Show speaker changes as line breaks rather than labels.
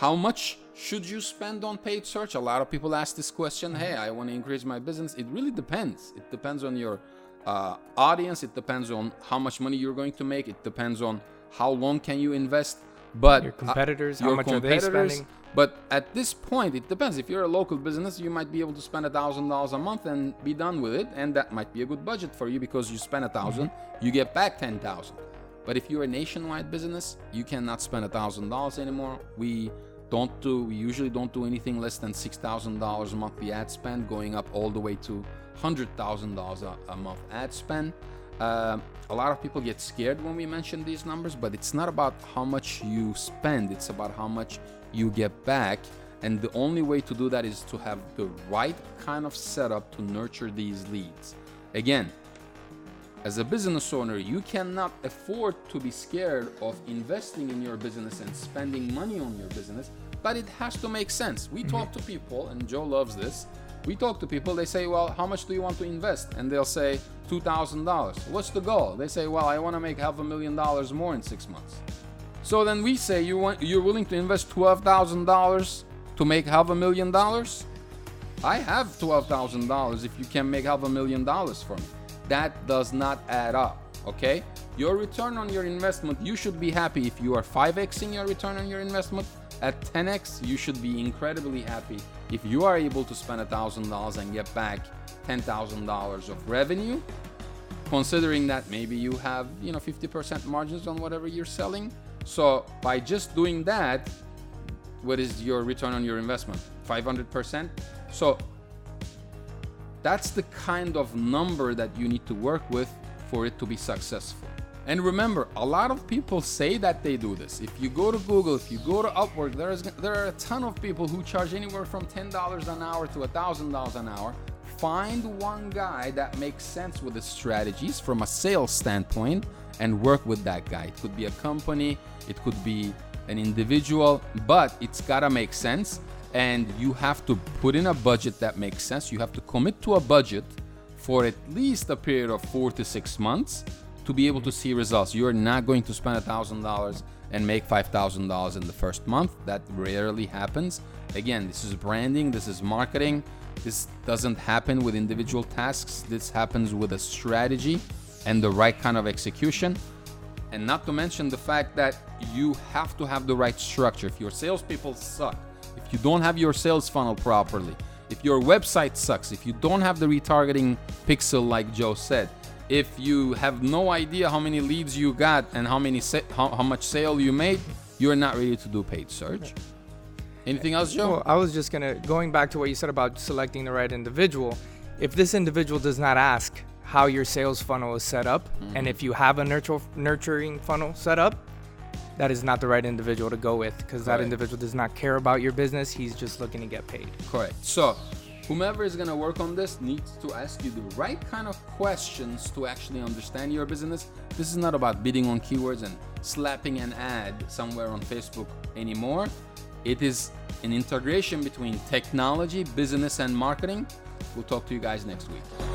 How much should you spend on paid search? A lot of people ask this question. Hey, I want to increase my business. It really depends. It depends on your audience. It depends on how much money you're going to make. It depends on how long can you invest. But
your competitors, how much are they spending?
But at this point, it depends. If you're a local business, you might be able to spend $1,000 a month and be done with it, and that might be a good budget for you because you spend $1,000, you get back $10,000. But if you're a nationwide business, you cannot spend $1,000 anymore. We usually don't do anything less than $6,000 a monthly ad spend, going up all the way to $100,000 a month ad spend. A lot of people get scared when we mention these numbers, but it's not about how much you spend, it's about how much you get back. And the only way to do that is to have the right kind of setup to nurture these leads. Again, as a business owner, you cannot afford to be scared of investing in your business and spending money on your business, but it has to make sense. We talk to people, and Joe loves this. We talk to people, they say, well, how much do you want to invest? And they'll say $2,000. What's the goal? They say, well, I want to make $500,000 more in 6 months. So then we say, you're willing to invest $12,000 to make $500,000? I have $12,000 if you can make $500,000 for me. That does not add up, okay? Your return on your investment, you should be happy if you are 5xing your return on your investment. At 10x, you should be incredibly happy if you are able to spend $1,000 and get back $10,000 of revenue, considering that maybe you have 50% margins on whatever you're selling. So by just doing that, what is your return on your investment? 500%? So that's the kind of number that you need to work with for it to be successful. And remember, a lot of people say that they do this. If you go to Google, if you go to Upwork, there are a ton of people who charge anywhere from $10 an hour to $1,000 an hour. Find one guy that makes sense with the strategies from a sales standpoint and work with that guy. It could be a company, it could be an individual, but it's gotta make sense. And you have to put in a budget that makes sense. You have to commit to a budget for at least a period of 4 to 6 months to be able to see results. You're not going to spend $1,000 and make $5,000 in the first month. That rarely happens. Again, this is branding, this is marketing. This doesn't happen with individual tasks. This happens with a strategy and the right kind of execution. And not to mention the fact that you have to have the right structure. If your salespeople suck, if you don't have your sales funnel properly, if your website sucks, if you don't have the retargeting pixel like Joe said, if you have no idea how many leads you got and how much sale you made, you're not ready to do paid search. Anything else, Joe?
Well, I was just going back to what you said about selecting the right individual. If this individual does not ask how your sales funnel is set up, and if you have a nurturing funnel set up, that is not the right individual to go with, because that individual does not care about your business. He's just looking to get paid.
Correct. So whomever is going to work on this needs to ask you the right kind of questions to actually understand your business. This is not about bidding on keywords and slapping an ad somewhere on Facebook anymore. It is an integration between technology, business, and marketing. We'll talk to you guys next week.